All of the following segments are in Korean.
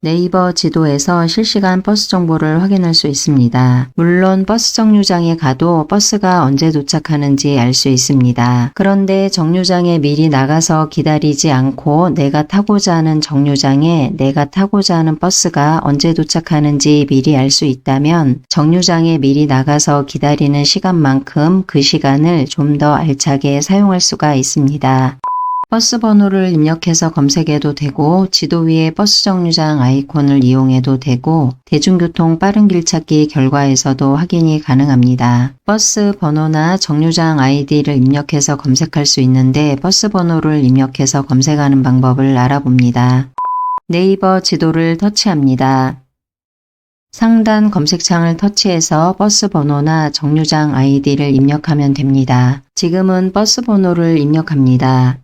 네이버 지도에서 실시간 버스 정보를 확인할 수 있습니다. 물론 버스 정류장에 가도 버스가 언제 도착하는지 알 수 있습니다. 그런데 정류장에 미리 나가서 기다리지 않고 내가 타고자 하는 정류장에 내가 타고자 하는 버스가 언제 도착하는지 미리 알 수 있다면 정류장에 미리 나가서 기다리는 시간만큼 그 시간을 좀 더 알차게 사용할 수가 있습니다. 버스 번호를 입력해서 검색해도 되고 지도 위에 버스 정류장 아이콘을 이용해도 되고 대중교통 빠른길 찾기 결과에서도 확인이 가능합니다. 버스 번호나 정류장 아이디를 입력해서 검색할 수 있는데 버스 번호를 입력해서 검색하는 방법을 알아봅니다. 네이버 지도를 터치합니다. 상단 검색창을 터치해서 버스 번호나 정류장 아이디를 입력하면 됩니다. 지금은 버스 번호를 입력합니다.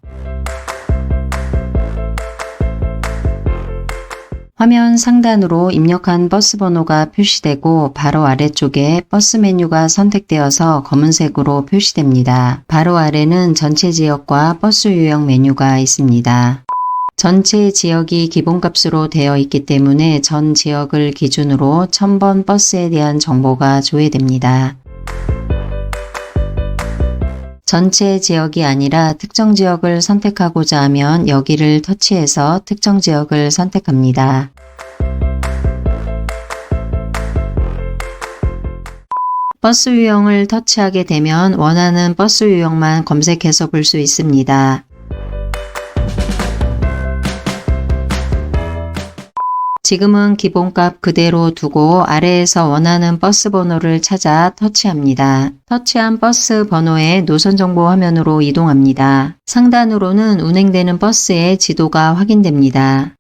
화면 상단으로 입력한 버스 번호가 표시되고 바로 아래쪽에 버스 메뉴가 선택되어서 검은색으로 표시됩니다. 바로 아래는 전체 지역과 버스 유형 메뉴가 있습니다. 전체 지역이 기본값으로 되어 있기 때문에 전 지역을 기준으로 1000번 버스에 대한 정보가 조회됩니다. 전체 지역이 아니라 특정 지역을 선택하고자 하면 여기를 터치해서 특정 지역을 선택합니다. 버스 유형을 터치하게 되면 원하는 버스 유형만 검색해서 볼 수 있습니다. 지금은 기본값 그대로 두고 아래에서 원하는 버스 번호를 찾아 터치합니다. 터치한 버스 번호의 노선 정보 화면으로 이동합니다. 상단으로는 운행되는 버스의 지도가 확인됩니다.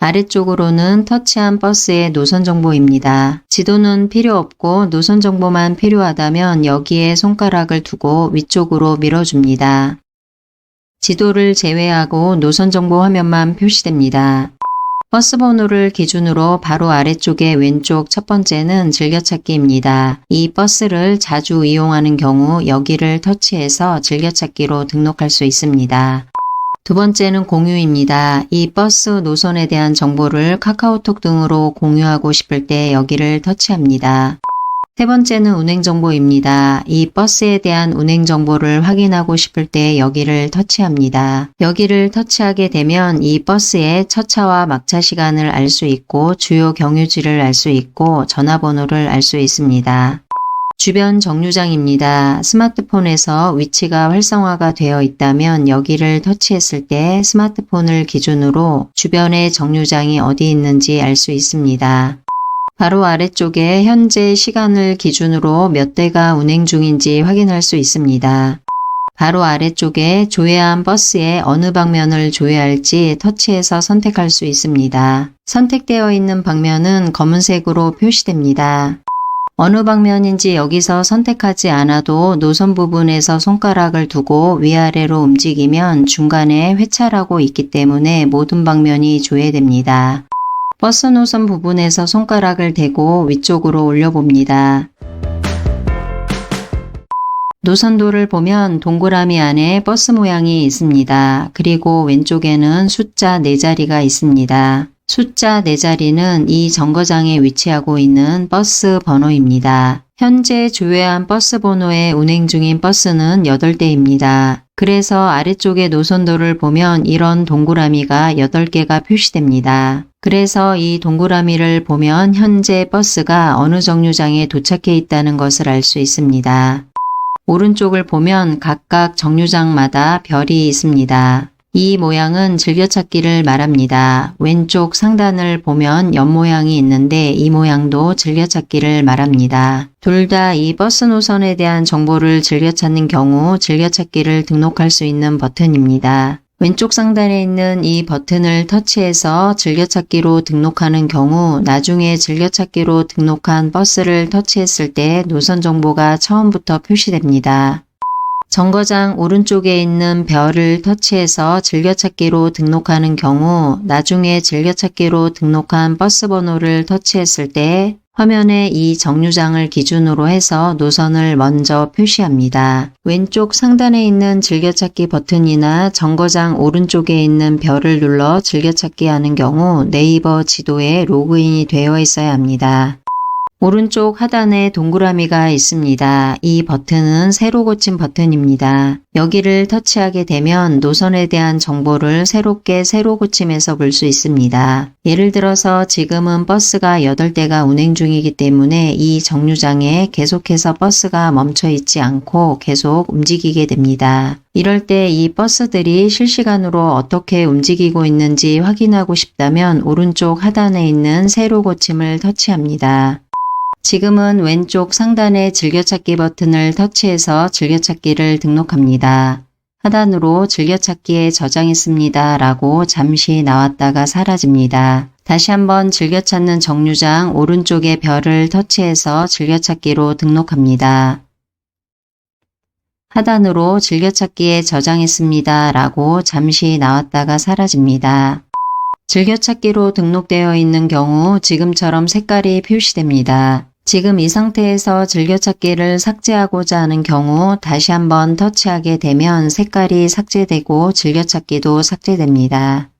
아래쪽으로는 터치한 버스의 노선 정보입니다. 지도는 필요 없고 노선 정보만 필요하다면 여기에 손가락을 두고 위쪽으로 밀어줍니다. 지도를 제외하고 노선 정보 화면만 표시됩니다. 버스 번호를 기준으로 바로 아래쪽의 왼쪽 첫 번째는 즐겨찾기입니다. 이 버스를 자주 이용하는 경우 여기를 터치해서 즐겨찾기로 등록할 수 있습니다. 두 번째는 공유입니다. 이 버스 노선에 대한 정보를 카카오톡 등으로 공유하고 싶을 때 여기를 터치합니다. 세 번째는 운행 정보입니다. 이 버스에 대한 운행 정보를 확인하고 싶을 때 여기를 터치합니다. 여기를 터치하게 되면 이 버스의 첫 차와 막차 시간을 알 수 있고 주요 경유지를 알 수 있고 전화번호를 알 수 있습니다. 주변 정류장입니다. 스마트폰에서 위치가 활성화가 되어 있다면 여기를 터치했을 때 스마트폰을 기준으로 주변의 정류장이 어디 있는지 알 수 있습니다. 바로 아래쪽에 현재 시간을 기준으로 몇 대가 운행 중인지 확인할 수 있습니다. 바로 아래쪽에 조회한 버스의 어느 방면을 조회할지 터치해서 선택할 수 있습니다. 선택되어 있는 방면은 검은색으로 표시됩니다. 어느 방면인지 여기서 선택하지 않아도 노선 부분에서 손가락을 두고 위아래로 움직이면 중간에 회차라고 있기 때문에 모든 방면이 조회됩니다. 버스 노선 부분에서 손가락을 대고 위쪽으로 올려봅니다. 노선도를 보면 동그라미 안에 버스 모양이 있습니다. 그리고 왼쪽에는 숫자 4자리가 있습니다. 숫자 4자리는 이 정거장에 위치하고 있는 버스 번호입니다. 현재 조회한 버스 번호에 운행 중인 버스는 8대입니다. 그래서 아래쪽의 노선도를 보면 이런 동그라미가 8개가 표시됩니다. 그래서 이 동그라미를 보면 현재 버스가 어느 정류장에 도착해 있다는 것을 알 수 있습니다. 오른쪽을 보면 각각 정류장마다 별이 있습니다. 이 모양은 즐겨찾기를 말합니다. 왼쪽 상단을 보면 연 모양이 있는데 이 모양도 즐겨찾기를 말합니다. 둘 다 이 버스 노선에 대한 정보를 즐겨찾는 경우 즐겨찾기를 등록할 수 있는 버튼입니다. 왼쪽 상단에 있는 이 버튼을 터치해서 즐겨찾기로 등록하는 경우 나중에 즐겨찾기로 등록한 버스를 터치했을 때 노선 정보가 처음부터 표시됩니다. 정거장 오른쪽에 있는 별을 터치해서 즐겨찾기로 등록하는 경우 나중에 즐겨찾기로 등록한 버스 번호를 터치했을 때 화면에 이 정류장을 기준으로 해서 노선을 먼저 표시합니다. 왼쪽 상단에 있는 즐겨찾기 버튼이나 정거장 오른쪽에 있는 별을 눌러 즐겨찾기 하는 경우 네이버 지도에 로그인이 되어 있어야 합니다. 오른쪽 하단에 동그라미가 있습니다. 이 버튼은 새로 고친 버튼입니다. 여기를 터치하게 되면 노선에 대한 정보를 새로 고침해서 볼 수 있습니다. 예를 들어서 지금은 버스가 8대가 운행 중이기 때문에 이 정류장에 계속해서 버스가 멈춰 있지 않고 계속 움직이게 됩니다. 이럴 때 이 버스들이 실시간으로 어떻게 움직이고 있는지 확인하고 싶다면 오른쪽 하단에 있는 새로 고침을 터치합니다. 지금은 왼쪽 상단의 즐겨찾기 버튼을 터치해서 즐겨찾기를 등록합니다. 하단으로 즐겨찾기에 저장했습니다 라고 잠시 나왔다가 사라집니다. 다시 한번 즐겨찾는 정류장 오른쪽의 별을 터치해서 즐겨찾기로 등록합니다. 하단으로 즐겨찾기에 저장했습니다 라고 잠시 나왔다가 사라집니다. 즐겨찾기로 등록되어 있는 경우 지금처럼 색깔이 표시됩니다. 지금 이 상태에서 즐겨찾기를 삭제하고자 하는 경우 다시 한번 터치하게 되면 색깔이 삭제되고 즐겨찾기도 삭제됩니다.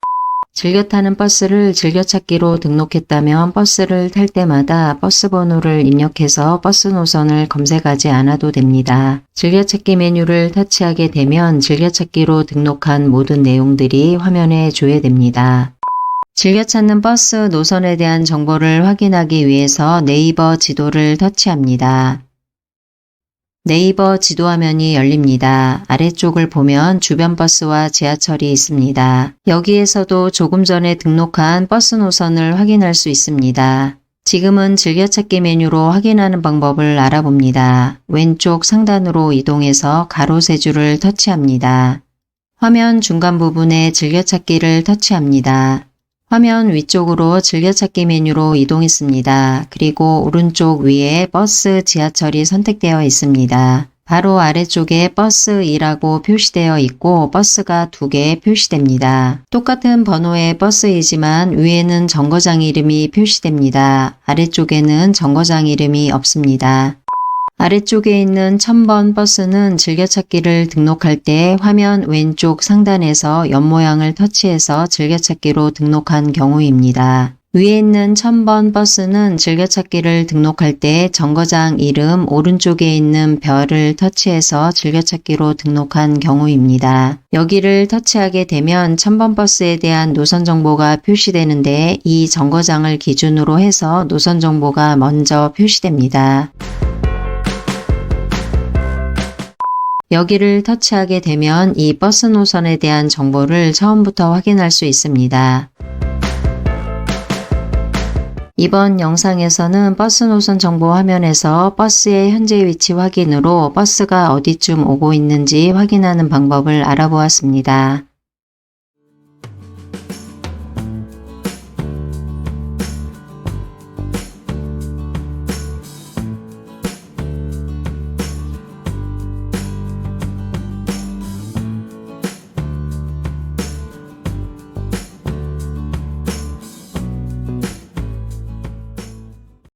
즐겨 타는 버스를 즐겨찾기로 등록했다면 버스를 탈 때마다 버스 번호를 입력해서 버스 노선을 검색하지 않아도 됩니다. 즐겨찾기 메뉴를 터치하게 되면 즐겨찾기로 등록한 모든 내용들이 화면에 조회됩니다. 즐겨찾는 버스 노선에 대한 정보를 확인하기 위해서 네이버 지도를 터치합니다. 네이버 지도 화면이 열립니다. 아래쪽을 보면 주변 버스와 지하철이 있습니다. 여기에서도 조금 전에 등록한 버스 노선을 확인할 수 있습니다. 지금은 즐겨찾기 메뉴로 확인하는 방법을 알아봅니다. 왼쪽 상단으로 이동해서 가로 세 줄을 터치합니다. 화면 중간 부분에 즐겨찾기를 터치합니다. 화면 위쪽으로 즐겨찾기 메뉴로 이동했습니다. 그리고 오른쪽 위에 버스, 지하철이 선택되어 있습니다. 바로 아래쪽에 버스 2라고 표시되어 있고 버스가 2개 표시됩니다. 똑같은 번호의 버스이지만 위에는 정거장 이름이 표시됩니다. 아래쪽에는 정거장 이름이 없습니다. 아래쪽에 있는 1000번 버스는 즐겨찾기를 등록할 때 화면 왼쪽 상단에서 옆모양을 터치해서 즐겨찾기로 등록한 경우입니다. 위에 있는 1000번 버스는 즐겨찾기를 등록할 때 정거장 이름 오른쪽에 있는 별을 터치해서 즐겨찾기로 등록한 경우입니다. 여기를 터치하게 되면 1000번 버스에 대한 노선 정보가 표시되는데 이 정거장을 기준으로 해서 노선 정보가 먼저 표시됩니다. 여기를 터치하게 되면 이 버스 노선에 대한 정보를 처음부터 확인할 수 있습니다. 이번 영상에서는 버스 노선 정보 화면에서 버스의 현재 위치 확인으로 버스가 어디쯤 오고 있는지 확인하는 방법을 알아보았습니다.